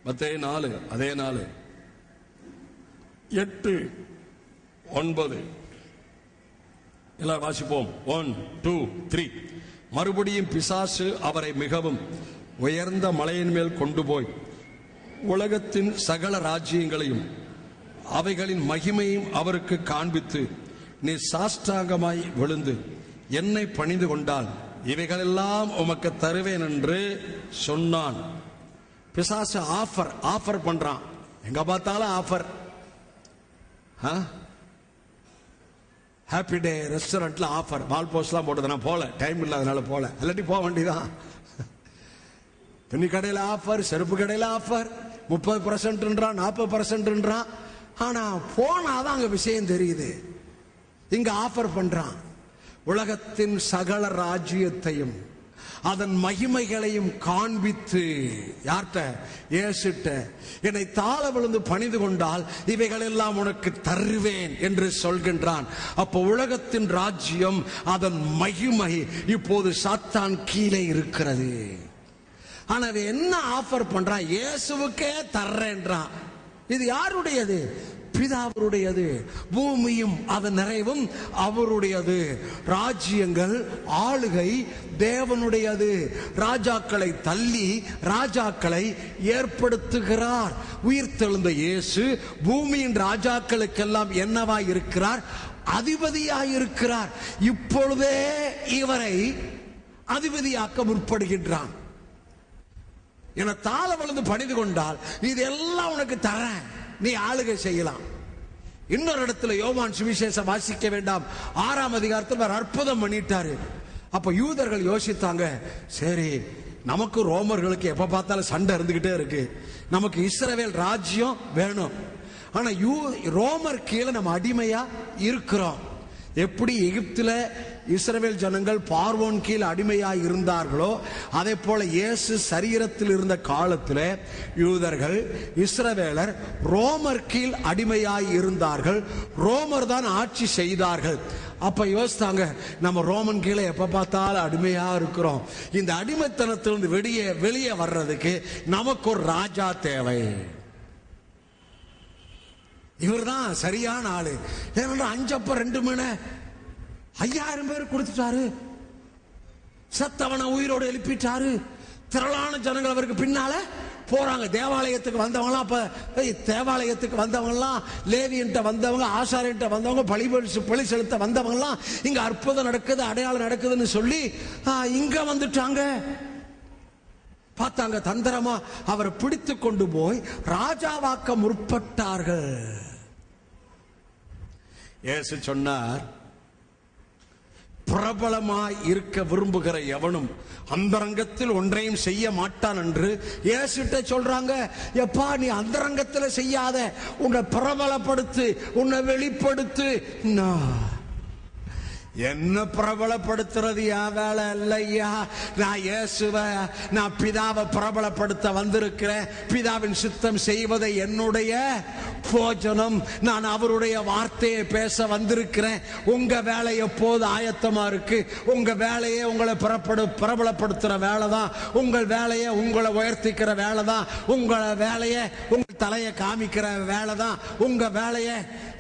மத்தேயு 4 அதே 4 8 9 எல்லாம் வாசிப்போம். 1 2 3. மறுபடியும் பிசாசு அவரை மிகவும் உயர்ந்த மலையின் மேல் கொண்டு போய் உலகத்தின் சகல ராஜ்யங்களையும் அவைகளின் மகிமையும் அவருக்கு காண்பித்து, நீ சாஷ்டாங்கமாய் விழுந்து என்னை பணிந்து கொண்டால் இவைகளெல்லாம் உமக்கு தருவேன் என்று சொன்னான். பிசாசு ஆஃபர் பண்றான். எங்க பார்த்தாலும் ஆஃபர். ஹாப்பி டே ரெஸ்டாரண்ட்ல ஆஃபர், வால் போஸ்ட்லாம் போட்டது. நான் போல, டைம் இல்லாதனால போல, இல்லாட்டி போக வேண்டியதான். துணி கடையில் ஆஃபர், செருப்பு கடையில் ஆஃபர், 30% 40%. ஆனா போனாதான் அங்க விஷயம் தெரியுது. இங்க ஆஃபர் பண்றான். உலகத்தின் சகல ராஜ்யத்தையும் அதன் மகிமைகளையும் காண்பித்து, யார்கிட்ட? இயேசுட்ட. என்னை தாழ விழுந்து பணிந்து கொண்டால் இவைகள் எல்லாம் உனக்கு தருவேன் என்று சொல்கின்றான். அப்போ உலகத்தின் ராஜ்யம், அதன் மகிமை இப்போது சாத்தான் கீழே இருக்கிறது. ஆனா என்ன ஆஃபர் பண்றான்? இயேசுவுக்கே தர்றேன்றான். இது யாருடையது? பிதாவுடையது. பூமியும் அதன் நிறைவும் அவருடையது. ராஜ்யங்கள், ஆளுகை தேவனுடையது. ராஜாக்களை தள்ளி ராஜாக்களை ஏற்படுத்துகிறார். உயிர்த்தெழுந்த இயேசு பூமியின் ராஜாக்களுக்கெல்லாம் என்னவாய் இருக்கிறார்? அதிபதியாய் இருக்கிறார். இப்பொழுதே இவரை அதிபதியாக்க முற்படுகின்றான். என தாழ விழுந்து பணிந்து கொண்டால் இதெல்லாம் உனக்கு தரேன், நீ ஆளுகை செய்யலாம். இன்னொரு இடத்துல யோவான் சுவிசேஷம் வாசிக்க வேண்டாம், 6ஆம் அதிகாரத்தில் அற்புதம் பண்ணிட்டாரு. அப்ப யூதர்கள் யோசித்தாங்க, சரி நமக்கு ரோமர்களுக்கு எப்ப பார்த்தாலும் சண்டை இருந்துகிட்டே இருக்கு, நமக்கு இஸ்ரவேல் ராஜ்யம் வேணும். ஆனா ரோமர் கீழே நம்ம அடிமையா இருக்கிறோம். எப்படி எகிப்துல இஸ்ரவேல் ஜனங்கள் பார்வோன் கீழ் அடிமையாய் இருந்தார்களோ, அதே போல இயேசு சரீரத்தில் இருந்த காலத்தில் யூதர்கள், இஸ்ரவேலர் ரோமர் கீழ் அடிமையாய் இருந்தார்கள். ரோமர் தான் ஆட்சி செய்தார்கள். அப்ப யோசித்தாங்க, நம்ம ரோமன் கீழே எப்ப பார்த்தாலும் அடிமையா இருக்கிறோம். இந்த அடிமைத்தனத்திலிருந்து வெளியே வர்றதுக்கு நமக்கு ஒரு ராஜா தேவை. இவர் தான் சரியான ஆளு. ஏன்னா 5 அப்பம் 2 மீன் 5000 பேர் கொடுத்துட்டாரு. சத்தவனை உயிரோடு எழுப்பிட்டாரு. திரளான ஜனங்கள் அவருக்கு பின்னால போறாங்க. தேவாலயத்துக்கு வந்தவங்களாம், அப்ப தேவாலயத்துக்கு வந்தவங்கலாம், லேவியன்ட்ட வந்தவங்க, ஆசாரியன்ட்ட வந்தவங்க, பலி செலுத்த வந்தவங்கலாம், இங்க அற்புதம் நடக்குது, அடையாளம் நடக்குதுன்னு சொல்லி இங்க வந்துட்டாங்க. பார்த்தாங்க, தந்திரமா அவரை பிடித்து கொண்டு போய் ராஜாவாக்க முற்பட்டார்கள். இயேசு சொன்னார், பிரபலமாய் இருக்க விரும்புகிற எவனும் அந்தரங்கத்தில் ஒன்றையும் செய்ய மாட்டான் என்று இயேசுட்ட சொல்றாங்க. எப்பா, நீ அந்தரங்கத்தில் செய்யாத, உன்னை பிரபலப்படுத்து, உன்னை வெளிப்படுத்து. என்ன பிரபலப்படுத்துறது என் வேலை இல்லையா. நான் இயேசுவை, நான் பிதாவை பிரபலப்படுத்த வந்திருக்கிறேன். பிதாவின் சித்தம் செய்வதை என்னுடைய போஜனம். நான் அவருடைய வார்த்தையை பேச வந்திருக்கிறேன். உங்க வேலை எப்போது ஆயத்தமா இருக்கு? உங்க வேலையே உங்களை பிரபலப்படுத்துற வேலை தான். உங்கள் வேலையை உங்களை உயர்த்திக்கிற வேலை தான். உங்களை வேலையை உங்கள் தலையை காமிக்கிற வேலை தான். உங்க வேலையை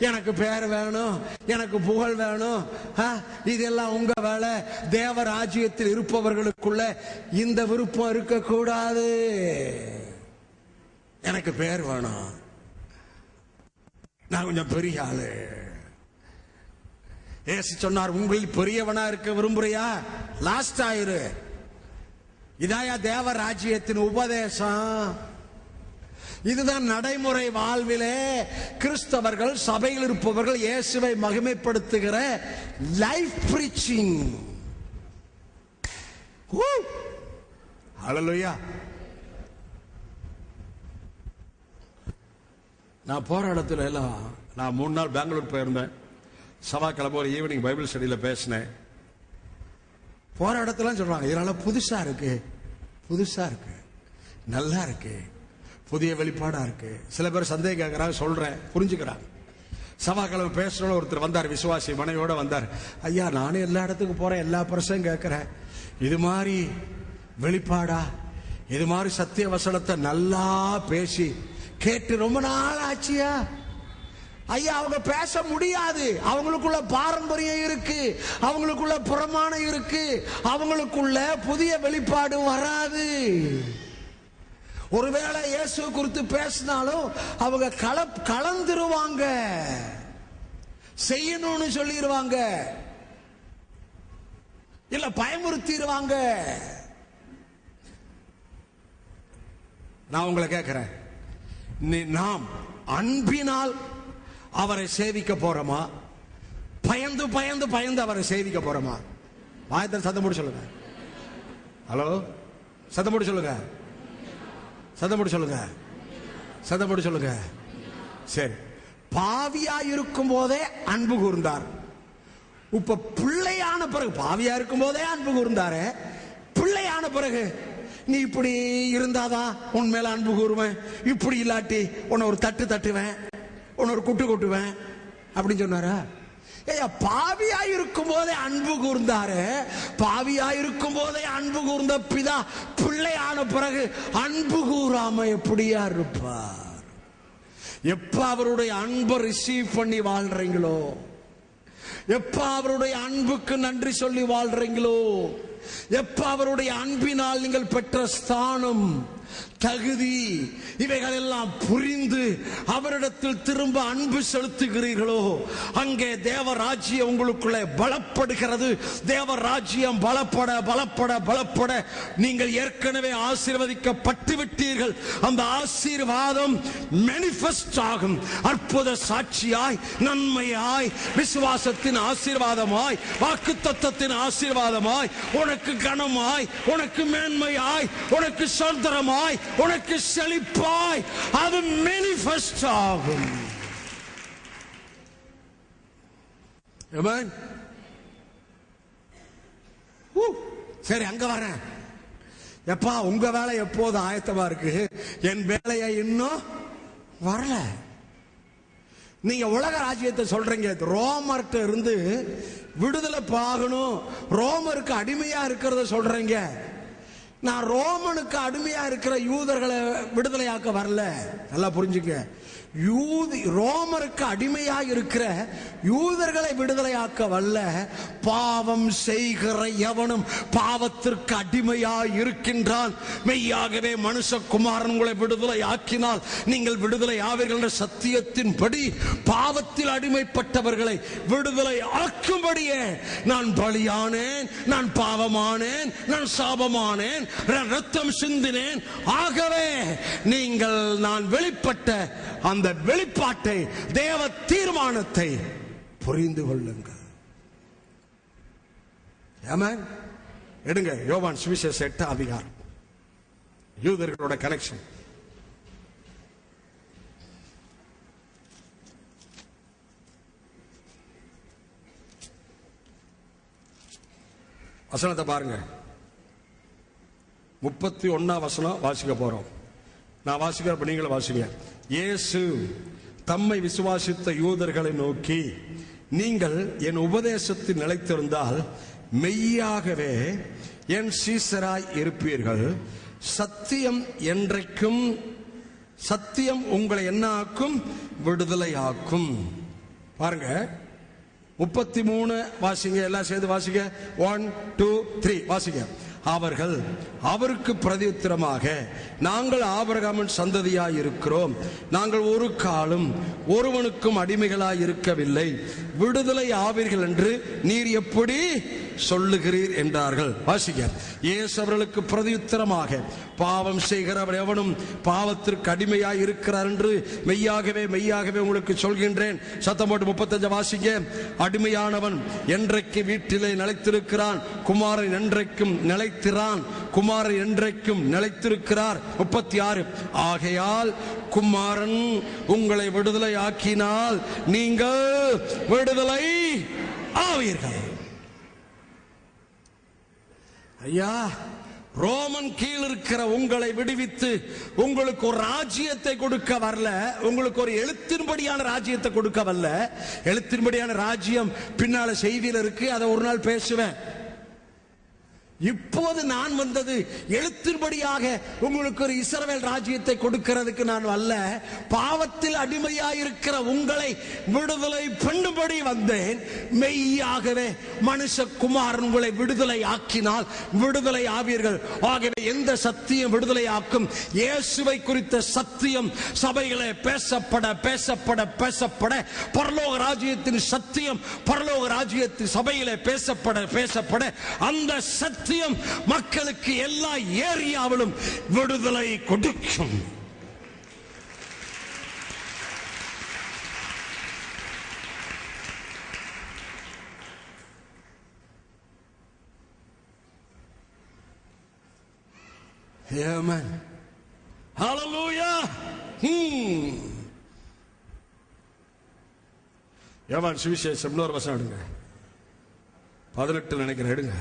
எனக்கு பேர் வேணும், எனக்கு புகழ் வேணும், இதெல்லாம் உங்க வேலை. தேவ ராஜ்யத்தில் இருப்பவர்களுக்குள்ள இந்த விருப்பம் இருக்க கூடாது. எனக்கு பேர் வேணும், நான் கொஞ்சம் பெரிய ஆளு. இயேசு சொன்னார், உங்களில் பெரியவனா இருக்க விரும்புறியா? லாஸ்ட் ஆயிரு. இதாயா தேவ ராஜ்யத்தின் உபதேசம். இதுதான் நடைமுறை வாழ்விலே கிறிஸ்தவர்கள், சபையில் இருப்பவர்கள் இயேசுவை மகிமைப்படுத்துகிற லைஃப் பிரீச்சிங். ஹல்லேலூயா. நான் போற இடத்துல எல்லாம், நான் 3 நாள் பெங்களூர் போயிருந்தேன். செவ்வாய்க்கிழமை ஒரு ஈவினிங் பைபிள் ஸ்டடியில் பேசினேன். போற இடத்துல சொல்றாங்க, இதனால புதுசா இருக்கு, புதுசா இருக்கு, நல்லா இருக்கு, புதிய வெளிப்பாடா இருக்கு. சில பேர் சந்தேகம் கேட்கறாங்க, சொல்றேன், புரிஞ்சுக்கிறாங்க. செவ்வாய்க்கிழமை பேசுறோம். ஒருத்தர் வந்தார், விசுவாசி மனைவியோட வந்தார். ஐயா, நானும் எல்லா இடத்துக்கு போறேன், எல்லா பிரசங்கம் கேட்கிறேன், இது மாதிரி வெளிப்பாடா இது மாதிரி சத்திய வசனத்தை நல்லா பேசி கேட்டு ரொம்ப நாள் ஆச்சியா ஐயா. அவங்க பேச முடியாது, அவங்களுக்குள்ள பாரம்பரியம் இருக்கு, அவங்களுக்குள்ள பிரமாணம் இருக்கு, அவங்களுக்குள்ள புதிய வெளிப்பாடு வராது. ஒருவேளை இயேசு குறித்து பேசினாலும் அவங்க கலந்துருவாங்க, செய்யணும்னு சொல்லிடுவாங்க, இல்ல பயமுறுத்திடுவாங்க. நான் உங்களை கேட்கிறேன், நாம் அன்பினால் அவரை சேவிக்க போறோமா, பயந்து பயந்து பயந்து அவரை சேவிக்க போறோமா? வாயத்தில் சத்தம் போட்டு சொல்லுங்க. ஹலோ, சத்தம் போட்டு சொல்லுங்க, சத்தம் போட்டு சொல்லுங்க, சத்தம் போட்டு சொல்லுங்க. சரி, பாவியா இருக்கும் போதே அன்பு கூர்ந்தார். இப்ப பிள்ளையான பிறகு, பாவியா இருக்கும் போதே அன்பு கூர்ந்தாரு, பிள்ளையான பிறகு நீ இப்படி இருந்தாதான் உன் மேல அன்பு கூறுவேன், இப்படி இல்லாட்டி உன்னை ஒரு தட்டு தட்டுவேன், உன்னை ஒரு குட்டு கொட்டுவேன் அப்படின்னு சொன்னாரா? ஏயா, பாவியா இருக்கும் போதே அன்பு கூர்ந்தாரு, பாவியா இருக்கும் போதே அன்பு கூர்ந்த பிதா பிள்ளையான பிறகு அன்பு கூறாம எப்படியா இருப்பார்? எப்ப அவருடைய அன்பை ரிசீவ் பண்ணி வாழ்றீங்களோ, எப்ப அவருடைய அன்புக்கு நன்றி சொல்லி வாழ்றீங்களோ, எப்ப அவருடைய அன்பினால் நீங்கள் பெற்ற ஸ்தானம், தகுதி, இவைகள் எல்லாம் புரிந்து அவரிடத்தில் திரும்ப அன்பு செலுத்துகிறீர்களோ, அங்கே தேவராஜ்யம் உங்களுக்குள்ளே பலப்படுகிறது. தேவராஜ்யம் பலப்பட பலப்பட பலப்பட நீங்கள் ஏற்கனவே ஆசீர்வதிக்கப்பட்டு விட்டீர்கள். அந்த ஆசீர்வாதம் மேனிஃபெஸ்ட் ஆகும். அற்புத சாட்சியாய், நன்மையாய், விசுவாசத்தின் ஆசீர்வாதமாய், வாக்குத்தத்தத்தின் ஆசீர்வாதமாய், உனக்கு கனமாய், உனக்கு மேன்மையாய், உனக்கு சுதந்திரமாய், உனக்கு செழிப்பாய் அது மேனிஃபெஸ்ட் ஆகும். சரி, அங்க வரேன். எப்பா, உங்க வேலை எப்போது ஆயத்தமா இருக்கு, என் வேலையை இன்னும் வரல. நீங்க உலக ராஜ்யத்தை சொல்றீங்க, ரோமர்கிட்ட இருந்து விடுதலை பாகணும், ரோமருக்கு அடிமையா இருக்கிறத சொல்றீங்க. நான் ரோமனுக்கு அடிமையா இருக்கிற யூதர்களை விடுதலையாக்க வரல. நல்லா புரிஞ்சுக்க, ரோமருக்கு அடிமையாக இருக்கிற யூதர்களை விடுதலையாக்க வல்ல. பாவம் செய்கிற எவனும் பாவத்திற்கு அடிமையாய் இருக்கின்றான். மெய்யாகவே மனுஷகுமாரன் உங்களை விடுதலை ஆக்கினால் நீங்கள் விடுதலை ஆவீர்கள் என்ற சத்தியத்தின்படி பாவத்தில் அடிமைப்பட்டவர்களை விடுதலை ஆக்கும்படியே நான் பலியானேன், நான் பாவமானேன், நான் சாபமானேன், ரத்தம் சிந்தினேன். ஆகவே நீங்கள் நான் வெளிப்பட்ட அந்த வெளிப்பாட்டை, தேவ தீர்மானத்தை புரிந்து கொள்ளுங்கள். ஆமென். எடுங்க யோவான் சுவிசேஷம் 8ஆம் அதிகாரம், யூதர்களோட கனெக்ஷன். வசனத்தை பாருங்க. 31ஆம் வசனம் வாசிக்க போறோம். நான் வாசிக்கிறப்ப நீங்களும் வாசிங்க. இயேசு தம்மை விசுவாசித்த யூதர்களை நோக்கி, நீங்கள் என் உபதேசத்தில் நிலைத்திருந்தால் மெய்யாகவே என் சீசராய் இருப்பீர்கள். சத்தியம் என்றைக்கும், சத்தியம் உங்களை என்ன ஆக்கும்? விடுதலை ஆக்கும். பாருங்க 33 வாசிங்க, எல்லாம் சேர்ந்து வாசிங்க. 1 2 3 வாசிங்க. அவர்கள் அவருக்கு பிரதியுத்தரமாக, நாங்கள் ஆபிரகாமின் சந்ததியாய் இருக்கிறோம், நாங்கள் ஒரு காலம் ஒருவனுக்கும் அடிமைகளாய் இருக்கவில்லை, விடுதலை ஆவீர்கள் என்று நீர் எப்படி சொல்லுகிறீர் என்றார்கள். வாசிக்க. இயேசு அவர்களுக்கு பிரதியுத்தரமாக, பாவம் செய்கிறவர் எவனும் பாவத்திற்கு அடிமையாய் இருக்கிறார் என்று மெய்யாகவே மெய்யாகவே உங்களுக்கு சொல்கின்றேன். சத்தம் போட்டு 35 வாசிங்க. அடிமையானவன் என்றைக்கு வீட்டிலே நிலைத்திருக்கிறான், குமாரன் என்றைக்கும் நிலைத்திறான், குமாரன் என்றைக்கும் நிலைத்திருக்கிறார். 36 ஆகையால் குமாரன் உங்களை விடுதலை ஆக்கினால் நீங்கள் விடுதலை ஆவீர்கள். ஐயா, ரோமன் கீழ் இருக்கிற உங்களை விடுவித்து உங்களுக்கு ஒரு ராஜ்யத்தை கொடுக்க வரல, உங்களுக்கு ஒரு எழுத்தின்படியான ராஜ்யத்தை கொடுக்க வரல. எழுத்தின்படியான ராஜ்யம் பின்னால செய்தியில் இருக்கு, அதை ஒரு நாள் பேசுவேன். இப்போது நான் வந்தது எழுத்தின்படியாக உங்களுக்கு ஒரு இஸ்ரவேல் ராஜ்யத்தை கொடுக்கிறதுக்கு நான் அல்ல, பாவத்தில் அடிமையாயிருக்கிற உங்களை விடுதலை பண்ணும்படி வந்தேன். மெய்யாகவே மனுஷகுமாரன் உங்களை விடுதலை ஆக்கினால் விடுதலை ஆவீர்கள். ஆகவே எந்த சத்தியம் விடுதலை ஆக்கும்? இயேசுவை குறித்த சத்தியம் சபைகளே பேசப்பட பேசப்பட பேசப்பட, பரலோக ராஜ்யத்தின் சத்தியம் பரலோக ராஜ்யத்தின் சபையிலே பேசப்பட பேசப்பட, அந்த சத்தியம் மக்களுக்கு எல்லா ஏரியாவிலும் விடுதலை கொடுக்கும். Amen. Hallelujah. யோவான் சுவிசேஷம் இன்னொரு வசனம் எடுங்க, 18 நினைக்கிறேன், எடுங்க.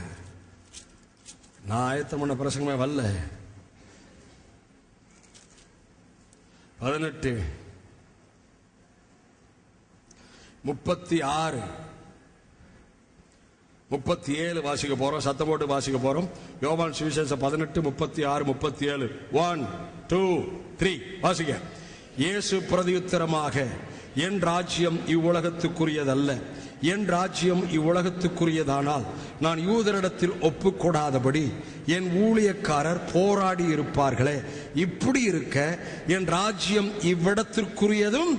நான் ஆயத்தம் பண்ண பிரசங்கமே வரல. 18, 36, 37 வாசிக்க போறோம். சத்தம் போட்டு வாசிக்க போறோம். யோவான் சுவிசேஷம் 18, 36, 37. 1, 2, 3 வாசிக்க. இயேசு பிரதியுத்தரமாக, என் ராஜ்யம் இவ்வுலகத்துக்குரியதல்ல. என் ராஜ்யம் இவ்வுலகத்துக்குரியதானால் நான் யூதரிடத்தில் ஒப்புக்கொடாதபடி என் ஊழியக்காரர் போராடி இருப்பார்களே. இப்படி இருக்க என் ராஜ்யம் இவ்விடத்திற்குரியதும்,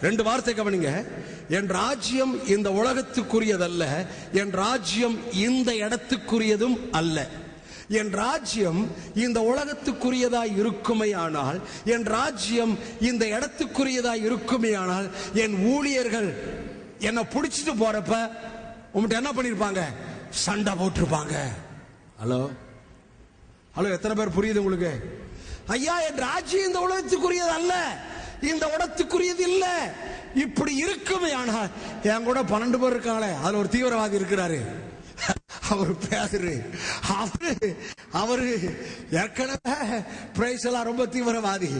2 வார்த்தை கவனிங்க, என் ராஜ்யம் இந்த உலகத்துக்குரியதல்ல, என் ராஜ்யம் இந்த இடத்துக்குரியதும் அல்ல. என் ராஜ்யம் இந்த உலகத்துக்குரியதாய் இருக்குமேயானால், என் ராஜ்யம் இந்த இடத்துக்குரியதாய் இருக்குமேயானால், என் ஊழியர்கள் என்ன பிடிச்சிட்டு போறப்ப உங்கள்கிட்ட என்ன பண்ணிருப்பாங்க? சண்டை போட்டிருப்பாங்க. ஹலோ ஹலோ, எத்தனை பேர் புரியுது உங்களுக்கு? ஐயா, என் ராஜ்யம் இந்த உலகத்துக்குரியது அல்ல, இந்த உலகத்துக்குரியது இல்ல. இப்படி இருக்குமே ஆனால், என் கூட 12 பேர் இருக்காங்களே, அதுல ஒரு தீவிரவாதி இருக்கிறாரு, அவர் பேசுரு, அவரு ஏற்கனவே பிரைஸ் எல்லாம் ரொம்ப தீவிரவாதி,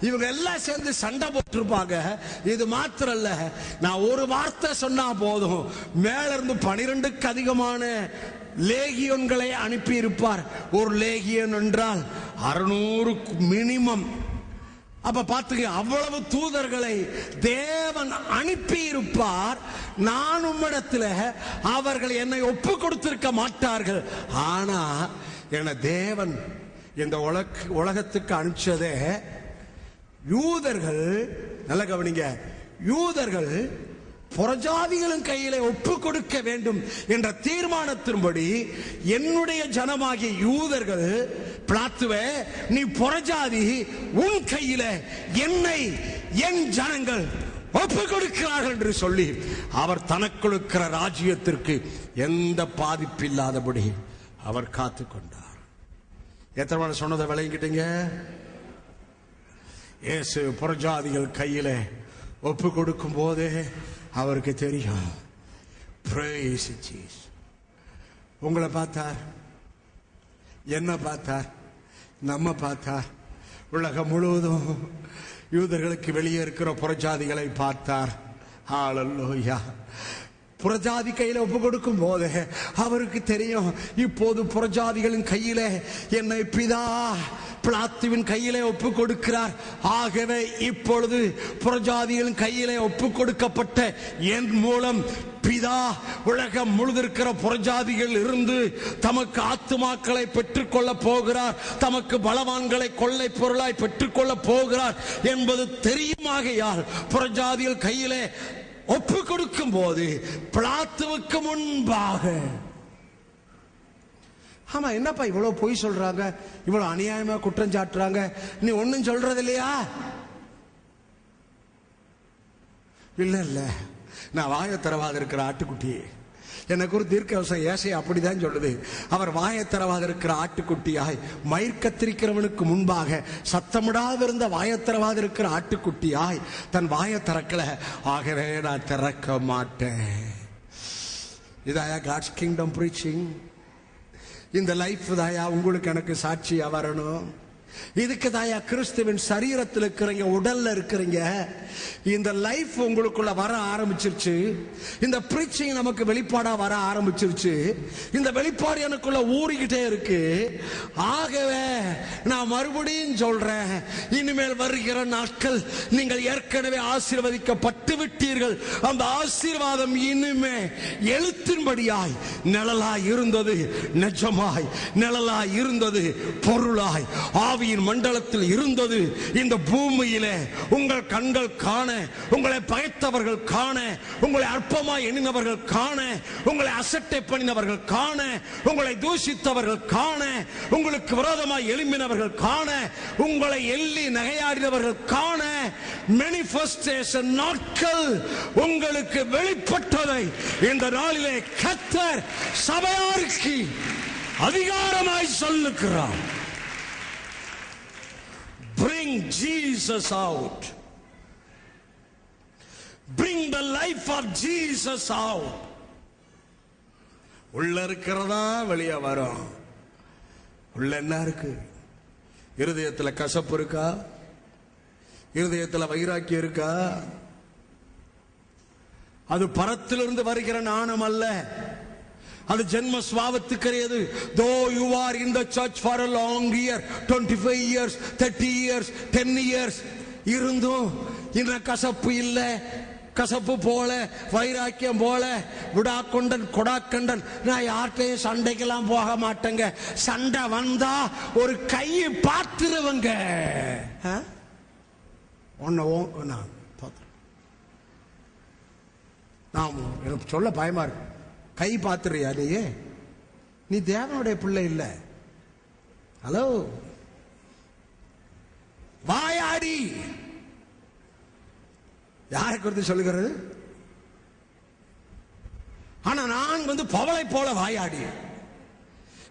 இவங்க எல்லாம் சேர்ந்து சண்டை போட்டிருப்பாங்க. இது மாத்திரம் இல்ல, நான் ஒரு வார்த்தை சொன்னா போதும், மேல இருந்து 12க்கு அதிகமான லேகியன்களை அனுப்பி இருப்பார். ஒரு லேகியன் என்றால் 600 மினிமம். அப்ப பாத்துக்க, அவ்வளவு தூதர்களை தேவன் அனுப்பி இருப்பார். நான் உம்மிடத்தில் அவர்கள் என்னை ஒப்பு கொடுத்திருக்க மாட்டார்கள். ஆனா என தேவன் இந்த உலகத்துக்கு அனுப்பிச்சதே யூதர்கள், நல்ல கவனிங்க, யூதர்கள் புறஜாதிகளின் கையிலே ஒப்பு கொடுக்க வேண்டும் என்ற தீர்மானத்தின்படி என்னுடைய ஜனமாகிய யூதர்கள், பிளாத்துவே நீ புறஜாதி, உன் கையில என்னை என் ஜனங்கள் ஒப்பு கொடுக்கிறார்கள் என்று சொல்லி அவர் தனக்குள் இருக்கிற ராஜ்யத்திற்கு எந்த பாதிப்பில்லாதபடி அவர் காத்து கொண்டார். எத்தனை சொன்னதை விளங்கிட்டீங்க? இயேசு புறஜாதிகள் கையில ஒப்பு கொடுக்கும் போதே அவருக்கு தெரியும். Praise Jesus. உங்களை பார்த்தார், என்ன பார்த்தார், நம்ம பார்த்தார், உலகம் முழுவதும் யூதர்களுக்கு வெளியே இருக்கிற புறஜாதிகளை பார்த்தார். ஹல்லேலூயா. புறஜாதி கையில ஒப்பு கொடுக்கும் போது அவருக்கு தெரியும், இப்போது புறஜாதிகளின் கையிலே என்னை பிதா பிளாத்துவின் கையிலே ஒப்பு கொடுக்கிறார். ஆகவே இப்பொழுது புறஜாதிகளின் கையிலே ஒப்பு கொடுக்கப்பட்ட என் மூலம் பிதா உலகம் முழுதிருக்கிற புறஜாதிகள் இருந்து தமக்கு ஆத்துமாக்களை பெற்றுக்கொள்ள போகிறார், தமக்கு பலவான்களை கொள்ளை பொருளாய் பெற்றுக்கொள்ள போகிறார் என்பது தெரியுமாகையால் புறஜாதிகள் கையிலே ஒப்பு கொடுக்கும் போது பிளாத்துவுக்கு முன்பாக, ஆமா என்னப்பா இவ்வளவு பொய் சொல்றாங்க, இவ்வளவு அநியாயமா குற்றம் சாட்டுறாங்க, நீ ஒன்னும் சொல்றது இல்லையா? இல்ல இல்ல, நான் வாயை திறவாத இருக்கிற ஆட்டுக்குட்டி. எனக்கு ஒரு தீர்க்கதரிசனம் ஏசாயா அப்படிதான் சொல்லுது. அவர் வாயை திறவாத இருக்கிற ஆட்டுக்குட்டியாய், மயிர் கத்திரிக்கிறவனுக்கு முன்பாக சத்தமிடாதிருந்த வாயை திறவாத இருக்கிற ஆட்டுக்குட்டியாய் தன் வாயை திறக்கல, ஆகவே நான் திறக்க மாட்டேன். இதாயா காட்ஸ் கிங்டம் பிரீச்சிங். இந்த லைஃப் தாயா உங்களுக்கு எனக்கு சாட்சியா வரணும். இதுக்கு தாயா கிறிஸ்துவின் சரீரத்தில் இருக்கிறீங்க, உடல்ல இருக்கிறீங்க. இந்த லைஃப் உங்களுக்குள்ள வர ஆரம்பிச்சிருச்சு. இந்த பிரீச்சிங் நமக்கு வெளிப்பாடா வர ஆரம்பிச்சிருச்சு. இந்த வெளிப்பாடு எனக்குள்ள ஊறிக்கிட்டே இருக்கு. ஆகவே நான் மறுபடியும் சொல்றேன், இனிமேல் வருகிற நாட்கள் நீங்கள் ஏற்கனவே ஆசீர்வதிக்கப்பட்டு விட்டீர்கள். அந்த ஆசீர்வாதம் இனிமே எழுத்தின்படியாய் நிழலாய் இருந்தது நிஜமாய், நிழலாய் இருந்தது பொருளாய், ஆவியின் மண்டலத்தில் இருந்தது இந்த பூமியிலே உங்கள் கண்கள் காண, உங்களை பயத்தவர்கள் காண, உங்களை அற்பமாய் எண்ணினவர்கள் காண, உங்களை அசட்டை பண்ணினவர்கள் காண, உங்களை தூஷித்தவர்கள் காண, உங்களுக்கு விரோதமாய் எழும்பினவர்கள் காண, உங்களை எள்ளி நகையாடினவர்கள் காண, மேனிஃபெஸ்டேஷன் நாட்கள் உங்களுக்கு வெளிப்பட்டதை இந்த நாளிலே கர்த்தர் சபையாருக்கு அதிகாரமாய் சொல்லுகிறார். Bring Jesus out. Bring the life of Jesus out. உள்ள இருக்கிறதா வெளியே வரும். உள்ள என்ன இருக்கு? இருதயத்தில் கசப்பு இருக்கா? இருதயத்தில் வைராக்கியம் இருக்கா? அது பரத்திலிருந்து வருகிற நாணம் அல்ல, அது ஜென்ம சுவாவத்துக்குரியது. Though you are in the church for a long year, 25 years, 30 years, 10 years, இருந்தும் இந்த கசப்பு இல்ல, கசப்பு போல, வைராக்கியம் போல, விடாக்கொண்டன் கொடாக்கண்டன், நான் யார்கிட்டையும் சண்டைக்கெல்லாம் போக மாட்டேங்க, சண்டை வந்தா ஒரு கையை பார்த்துருவங்க. நான் எனக்கு சொல்ல பயமா இருக்கு. கை பார்த்துறியா நீயே? நீ தேவனுடைய பிள்ளை இல்ல. ஹலோ, வாயாடி யாரை குறித்து சொல்லுகிறது? ஆனா நான் பவளை போல வாயாடி.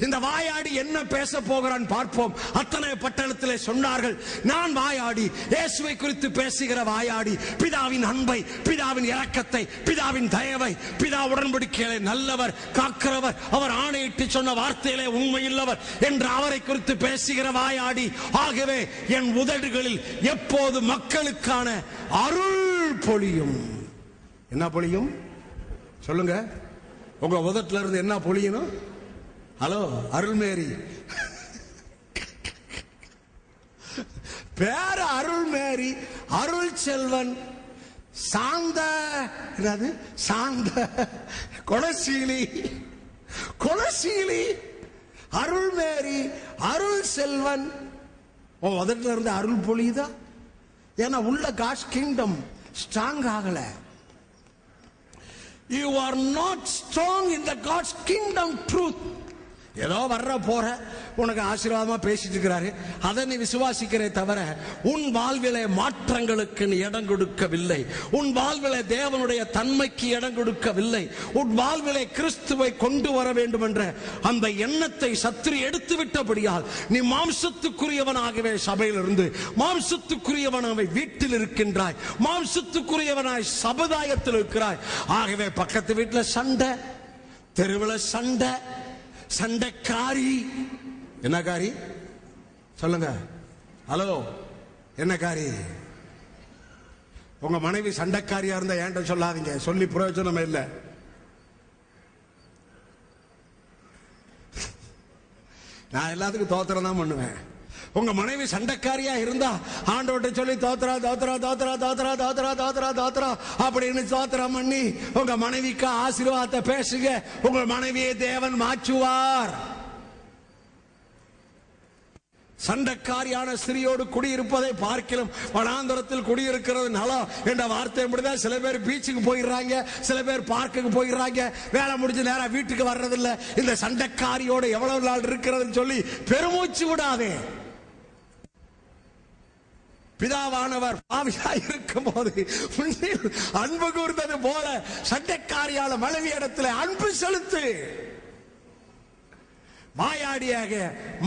இந்த வாயாடி என்ன பேச போகிறான் பார்ப்போம். அத்தனை பட்டணத்திலே சொன்னார்கள், நான் வாயாடி, இயேசுவை குறித்து பேசுகிற வாயாடி, பிதாவின் அன்பை, பிதாவின் இரக்கத்தை, பிதாவின் தயவை, பிதா உடன்படிக்கையிலே நல்லவர், காக்கிறவர், அவர் ஆணையிட்டு சொன்ன வார்த்தையிலே உண்மையுள்ளவர் என்று அவரை குறித்து பேசுகிற வாயாடி. ஆகவே என் உதடுகளில் எப்போது மக்களுக்கான அருள் பொழியும். என்ன பொழியும் சொல்லுங்க? உங்க உதட்டுல இருந்து என்ன பொழியணும்? ஹலோ, அருள்மேரி பேர, அருள்மேரி, அருள் செல்வன், சாந்த, என்னது சாந்த, கொலசீலி, கொலசீலி, அருள்மேரி, அருள் செல்வன். உதட்டுல இருந்து அருள் பொழியுதா? ஏன்னா உள்ள காட்ஸ் கிங்டம் ஸ்ட்ராங் ஆகல. You are not strong in the God's kingdom truth. ஏதோ வர்ற போற உனக்கு ஆசீர்வாதமா பேசிட்டு இருக்கிறாரு, அதை நீ விசுவாசிக்கிறே தவிர உன் வாழ்விலே மாற்றங்களுக்கு நீ இடம் கொடுக்கவில்லை. உன் வாழ்விலே தேவனுடைய தன்மைக்கு இடம் கொடுக்கவில்லை. உன் வாழ்விலே கிறிஸ்துவை கொண்டு வர வேண்டும் என்ற அந்த எண்ணத்தை சத்துரு எடுத்து விட்டபடியால் நீ மாம்சத்துக்குரியவனாகவே சபையிலிருந்து மாம்சத்துக்குரியவனாகவே வீட்டில் இருக்கின்றாய், மாம்சத்துக்குரியவனாய் சமுதாயத்தில் இருக்கிறாய். ஆகவே பக்கத்து வீட்டில் சண்டை, தெருவில் சண்டை, சண்டைக்காரி. என்ன காரி சொல்லுங்க? ஹலோ, என்ன காரி? உங்க மனைவி சண்டைக்காரியா இருந்தா ஏன்ட்ட சொல்லாதீங்க, சொல்லி பிரயோஜனம் இல்லை. நான் எல்லாத்துக்கும் தோத்திரம் தான் பண்ணுவேன். உங்க மனைவி சண்டைக்காரியா இருந்தா ஆண்டவர்கிட்ட சொல்லி தோத்ரா தோத்ரா தோத்ரா தோத்ரா தோத்ரா தோத்ரா தோத்ரா அப்படின்னு தோத்திரம் பண்ணி உங்க மனைவிக்கு ஆசீர்வாதத்தை பேசுங்க. உங்க மனைவியை தேவன் மாற்றுவார். சண்டைக்காரியான ஸ்திரியோடு குடியிருப்பதை பார்க்கலாம் வனாந்தரத்தில் குடியிருக்கிறது நலம் என்ற வார்த்தை முடிதான். சில பேர் பீச்சுக்கு போயிடுறாங்க, சில பேர் பார்க்குக்கு போயிடுறாங்க, வேலை முடிஞ்சு நேரா வீட்டுக்கு வர்றதில்லை. இந்த சண்டைக்காரியோடு எவ்வளவு நாள் இருக்கிறதுன்னு சொல்லி பெருமூச்சு விடாதே. பிதாவானவர் பாவியாய் இருக்கும் போது அன்பு கூர்ந்தது போல சண்டைக்காரியான மனைவி இடத்துல அன்பு செலுத்து. வாயாடியாக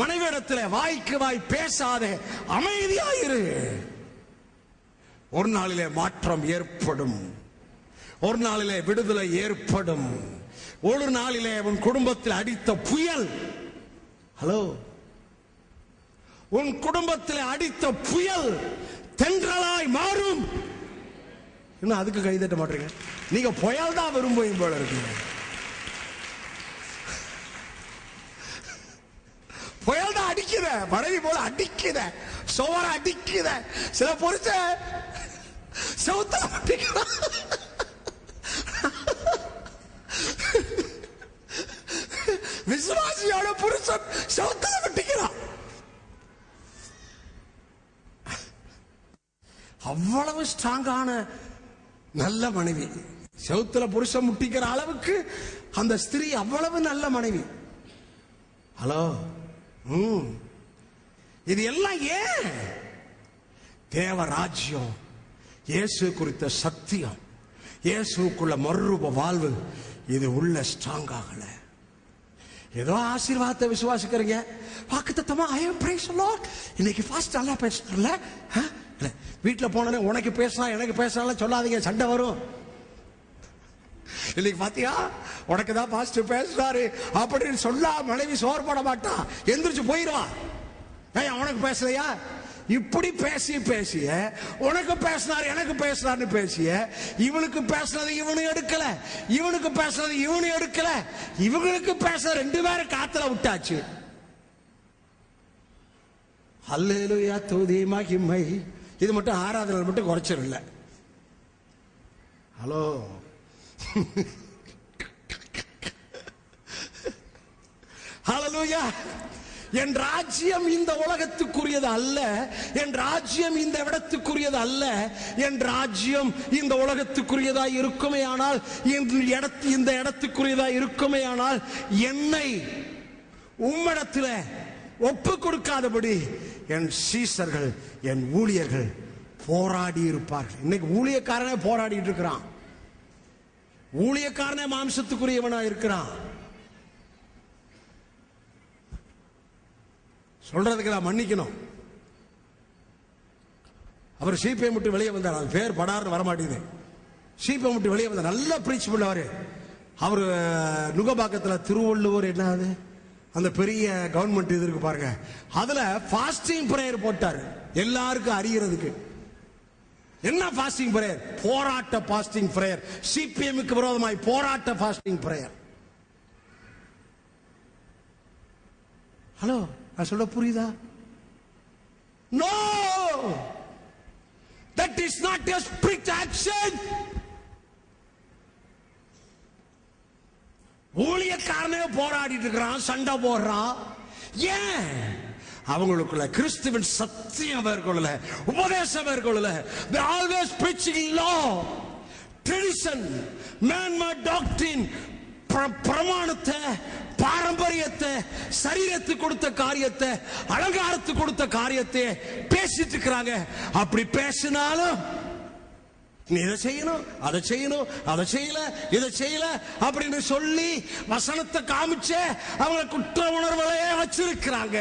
மனைவிடத்தில் வாய்க்கு வாய் பேசாதே, அமைதியாயிரு. ஒரு நாளிலே மாற்றம் ஏற்படும், ஒரு நாளிலே விடுதலை ஏற்படும். ஒரு நாளிலே உன் குடும்பத்தில் அடித்த புயல், ஹலோ, உன் குடும்பத்தில் அடித்த புயல் தென்றலாய் மாறும். இன்னும் அதுக்கு கைதட்ட மாட்டீங்க. நீங்க புயல் தான் விரும்புவீங்க போல இருக்கீங்க. புயல் தான் அடிக்குத, மனைவி போல அடிக்குத, சோற அடிக்குத, சில பொறுத்த செவுத்தல அடிக்குத. விசுவாசியோட புருஷன் செவுத்தல அடிக்கிறான். அவ்வளவு ஸ்ட்ராங்கான நல்ல மனைவி. செவுத்துல புருஷன் முட்டிக்கிற அளவுக்கு அந்த ஸ்திரீ அவ்வளவு நல்ல மனைவி. ஹலோ, இது எல்லாம் ஏன்? தேவராஜ்யம், இயேசு குறித்த சத்தியம், இயேசுக்குள்ள மறுரூப வாழ்வு இது உள்ள ஸ்ட்ராங் ஆகல. ஏதோ ஆசீர்வாதத்தை விசுவாசிக்கிறீங்க, வாக்குத்தத்தமா பிரைஸ் தி லார்ட், இன்னைக்கு ஃபாஸ்ட் நல்லா பேசுறல, வீட்டுல போனே உனக்கு பேசலாம் எனக்கு பேசலாம் சொல்லாதீங்க, சண்டை வரும். இன்னைக்கு பாத்தியா உனக்கு தான் பாஸ்டர் பேசுறாரு அப்படின்னு சொல்ல மனைவி சோர்பட மாட்டா, எந்திரிச்சு போயிடுவா. உனக்கு பேசலையா? இப்படி பேசி பேசிய உனக்கு பேசினார் எனக்கு பேசினார்னு பேசிய இவனுக்கு பேசுனது இவனு எடுக்கல, இவனுக்கு பேசுனது இவனு எடுக்கல, இவங்களுக்கு பேச ரெண்டு பேரும் காத்துல விட்டாச்சு. அல்லேலூயா, துதி மகிமை. இது மட்டும் ஆராதனை மட்டும் குறைச்சிடல. ஹலோ, ஹல்லேலூயா. என் ராஜ்யம் இந்த உலகத்துக்குரியது அல்ல, என் ராஜ்யம் இந்த இடத்துக்குரியது அல்ல, என் ராஜ்யம் இந்த உலகத்துக்குரியதா இருக்குமே ஆனால், இந்த இடத்துக்குரியதா இருக்குமே ஆனால் என்னை உம்மிடத்தில் ஒப்பு கொடுக்காதபடி என் சீசர்கள் என் ஊழியர்கள் போராடி இருப்பார்கள். இன்னைக்கு ஊழியக்காரனே போராடிட்டு இருக்கிறான், ஊழியக்காரனே மாம்சத்துக்குரியவனா இருக்கிறான். சொல்றதுக்கு நான் மன்னிக்கணும். அவர் சீப்பை விட்டு வெளியே வந்தார், அது பேர் படார்னு வரமாட்டேங்குது. சீப்பை விட்டு வெளியே வந்தார், நல்லா பிரீச் பண்ணவர். அவர் நுகபாக்கத்தில் திருவள்ளுவர் என்னது அந்த பெரிய கவர்மெண்ட் இது இருக்கு பாருங்க, அதுல ஃபாஸ்டிங் பிரேயர் போட்டார் எல்லாருக்கும் அறியறதுக்கு. என்ன ஃபாஸ்டிங் பிரேயர்? போராட்ட ஃபாஸ்டிங் பிரேயர். சிபிஎம்க்கு விரோதமாய் போராட்ட ஃபாஸ்டிங் பிரேயர். ஹலோ, நான் சொல்ல புரியுதா? No, that is not a strict action. ஊழியக்காரனே போராடிட்டு இருக்கிறான், சண்டை போடுறான். ஏன்? அவங்களுக்குள்ள கிறிஸ்துவின் சத்தியம் மேற்கொள்ளல, உபதேசம் மேற்கொள்ளல. They always preaching law, tradition, man-made doctrine, பிரமாணத்தை, பாரம்பரியத்தை, சரீரத்துக்கு கொடுத்த காரியத்தை, அலங்காரத்துக்கு கொடுத்த காரியத்தை பேசிட்டு இருக்கிறாங்க. அப்படி பேசினாலும் நீ இதை செய்யணும், அதை செய்யணும், அதை செய்யல, இதை செய்யல அப்படின்னு சொல்லி வசனத்தை காமிச்சே அவங்க குற்ற உணர்வுலையே வச்சிருக்கிறாங்க.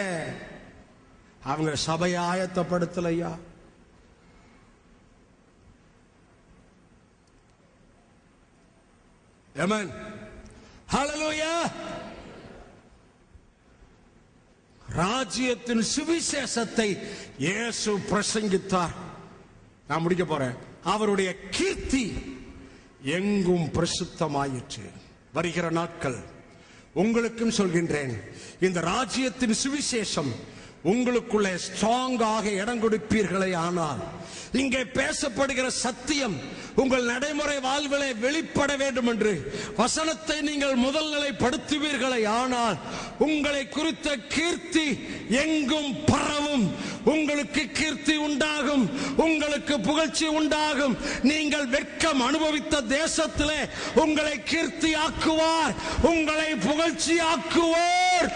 அவங்க சபையை ஆயத்தப்படுத்தலையா? ஆமென், ஹல்லேலூயா. ராஜ்யத்தின் சுவிசேஷத்தை இயேசு பிரசங்கித்தார். நான் முடிக்க போறேன். அவருடைய கீர்த்தி எங்கும் பிரசித்தமாயிற்று. வருகிற நாட்கள் உங்களுக்கும் சொல்கின்றேன், இந்த ராஜ்யத்தின் சுவிசேஷம் உங்களுக்குள்ளே ஸ்ட்ராங்காக இடம் கொடுப்பீர்களே ஆனால், இங்கே பேசப்படுகிற சத்தியம் உங்கள் நடைமுறை வாழ்விலே வெளிப்பட வேண்டும் என்று வசனத்தை நீங்கள் முதல் நிலைப்படுத்துவீர்களே ஆனால், உங்களை குறித்த கீர்த்தி எங்கும் பரவும். உங்களுக்கு கீர்த்தி உண்டாகும், உங்களுக்கு புகழ்ச்சி உண்டாகும். நீங்கள் வெட்கம் அனுபவித்த தேசத்திலே உங்களை கீர்த்தி ஆக்குவார், உங்களை புகழ்ச்சி ஆக்குவார்.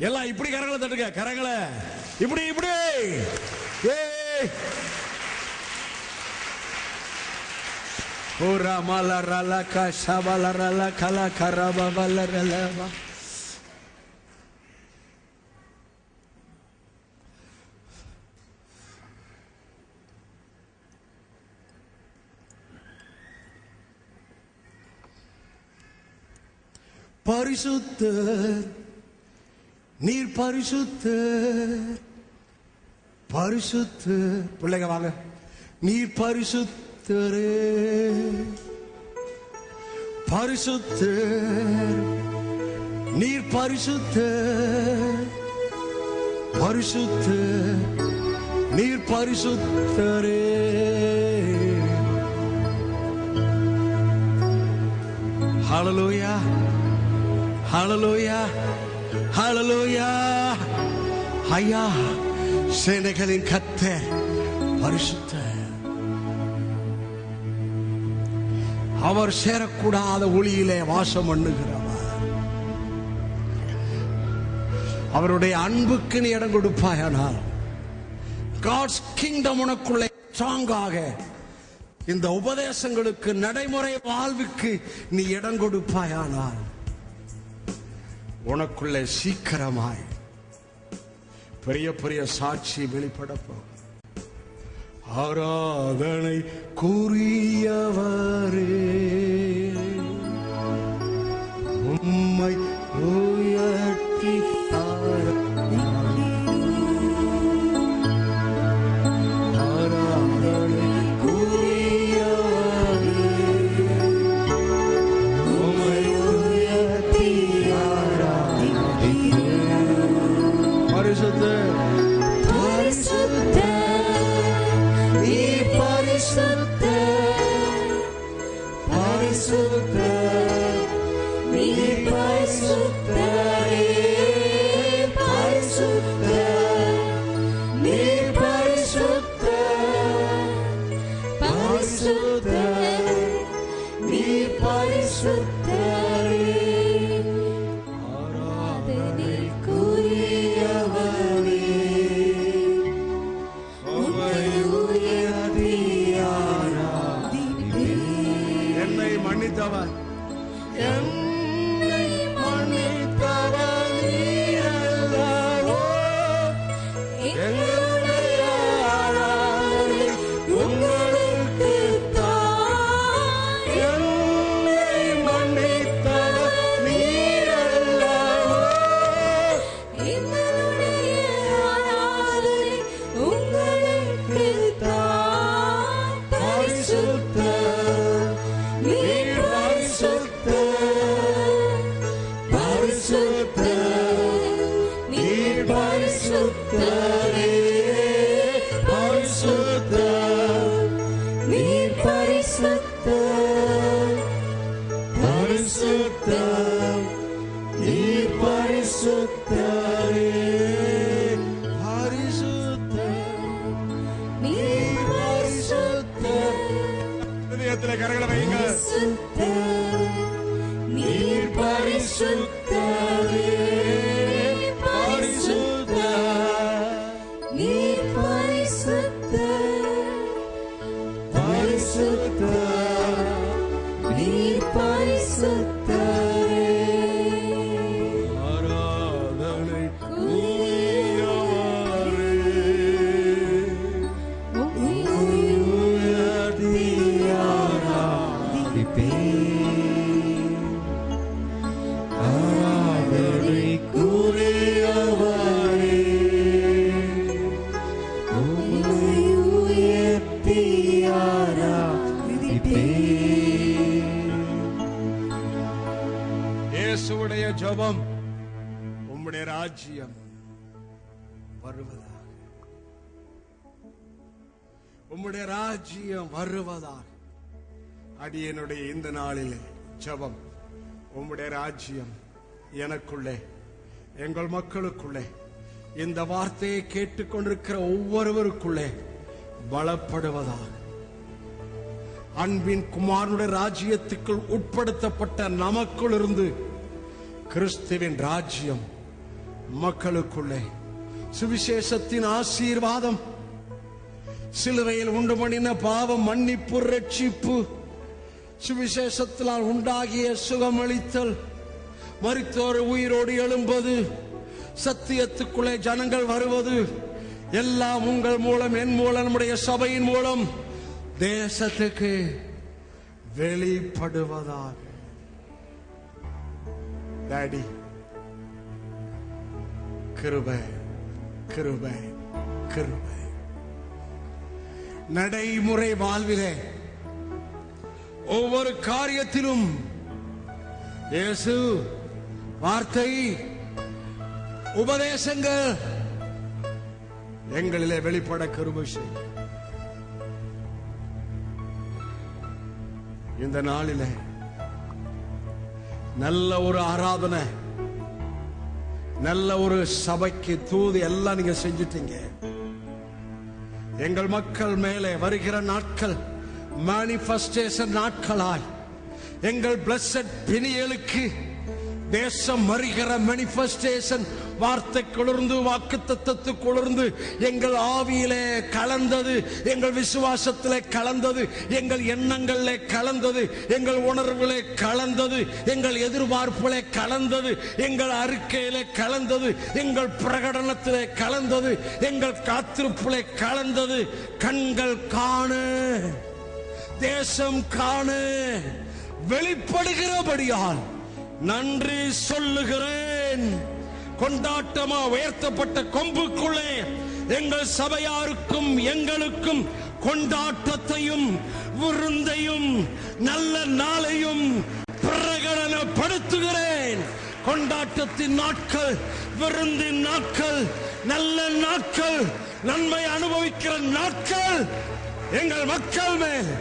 எல்லாம் இப்படி கரங்களை தட்டுங்க, கரங்களை இப்படி இப்படி. ஓரா மலரல கஷபலரல கல கரபலரல. பரிசுத்தர், நீர் பரிசுத்தர், பரிசுத்தர். பிள்ளைங்க வாங்க. நீர் பரிசுத்தரே, பரிசுத்தர், நீர் பரிசுத்தர், பரிசுத்தர், நீர் பரிசுத்தரே. ஹல்லேலூயா, ஹல்லேலூயா, ஹல்லேலூயா. ஐயா, சேனைகளின் கர்த்தர் பரிசுத்தர். அவர் சேரக்கூடாத ஒளியிலே வாசம் பண்ணுகிறவர். அவருடைய அன்புக்கு நீ இடம் கொடுப்பாயானால், காட்ஸ் கிங்டம் உனக்குள்ளே ஸ்ட்ராங்காக, இந்த உபதேசங்களுக்கு, நடைமுறை வாழ்வுக்கு நீ இடம் கொடுப்பாயானால், உனக்குள்ளே சீக்கிரமாய் பெரிய பெரிய சாட்சி வெளிப்படப்போம். ஆராதனை கூறியவரே, உம்மை உயர்த்தி ஆராதனை கூறியவரே, உம்மை உயர்த்தி ஆராதிக்கிறேன். பரிசுத்தர், மன்னித்தவர், என்னை மன்னித்தவர் நீரல்லவோ. எங்களுடைய ஆராதனை உங்களுக்கு தான். என்னை மன்னித்தவர் நீரல்லவோ. எங்களுடைய ஆராதனை உங்களுக்கு தான். பரிசுத்தர், கரங்களை வைங்க. நீர் பரிசுத்தரே, பரிசுத்தர், நீர் பரிசுத்தர், பரிசுத்தர், நீர் பரிசுத்தரே. ஆராதனை கூறியவரே, ஆராதனை கூறியவரே, உயர்த்தி ஆராதிப்பேன். இயேசுவுடைய ஜெபம், உம்முடைய ராஜ்யம் வருவதாக, உம்முடைய ராஜ்யம் வருவதாக. அடியனுடைய இந்த நாளிலே ஜெபம், உம்முடைய ராஜ்யம் எனக்குள்ளே, எங்கள் மக்களுக்குள்ளே, இந்த வார்த்தையை கேட்டுக்கொண்டிருக்கிற ஒவ்வொருவருக்குள்ளே பலப்படுவதாக. அன்பின் குமாரனுடைய ராஜ்யத்துக்குள் உட்படுத்தப்பட்ட நமக்குள் இருந்து கிறிஸ்துவின் ராஜ்யம் மக்களுக்குள்ளே, சுவிசேஷத்தின் ஆசீர்வாதம், சிலுவையில் உண்டு பண்ணின பாவம் மன்னிப்பு, ரட்சிப்பு, சுவிசேஷத்தினால் உண்டாகிய சுகமளித்தல், மரித்தோர் உயிரோடு எழும்பது, சத்தியத்துக்குள்ளே ஜனங்கள் வருவது, எல்லாம் உங்கள் மூலம், என் மூலம், நம்முடைய சபையின் மூலம் தேசத்துக்கு வெளிப்படுவதாக. டாடி கிருபை கிருபை கிருபை. நடைமுறை வாழ்விலே ஒவ்வொரு காரியத்திலும் இயேசு வார்த்தை உபதேசங்கள் எங்களிலே வெளிப்பட கிருபை செய்யும். இந்த நாளிலே நல்ல ஒரு ஆராதனை, நல்ல ஒரு சபைக்கு தூது எல்லாம் நீங்க செஞ்சிட்டீங்க. எங்கள் மக்கள் மேலே வருகிற நாட்கள் மேனிஃபெஸ்டேஷன் நாட்களாய் எங்கள் பிளஸட் பினியலுக்கு தேசம் வருகிற மேனிஃபெஸ்டேஷன் வார்த்தை குளிர்ந்து வாக்குத்தத்தத்து குளிர்ந்து எங்கள் ஆவியிலே கலந்தது, எங்கள் விசுவாசத்திலே கலந்தது, எங்கள் எண்ணங்களிலே கலந்தது, எங்கள் உணர்விலே கலந்தது, எங்கள் எதிர்பார்ப்பிலே கலந்தது, எங்கள் அறிக்கையிலே கலந்தது, எங்கள் பிரகடனத்திலே கலந்தது, எங்கள் காத்திருப்பிலே கலந்தது. கண்கள் காண, தேசம் காண வெளிப்படுகிறபடியால் நன்றி சொல்லுகிறேன். கொண்டாட்டமா உயர்த்தப்பட்ட கொம்புக்குள்ளே எங்கள் சபையாருக்கும் எங்களுக்கும் கொண்டாட்டத்தையும் விருந்தையும் நல்ல நாளையும் பிரகடனப்படுத்துகிறேன். கொண்டாட்டத்தின் நாட்கள், விருந்தின் நாட்கள், நல்ல நாட்கள், நன்மை அனுபவிக்கிற நாட்கள் எங்கள் மக்கள் மேல்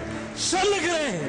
சொல்லுகிறேன்.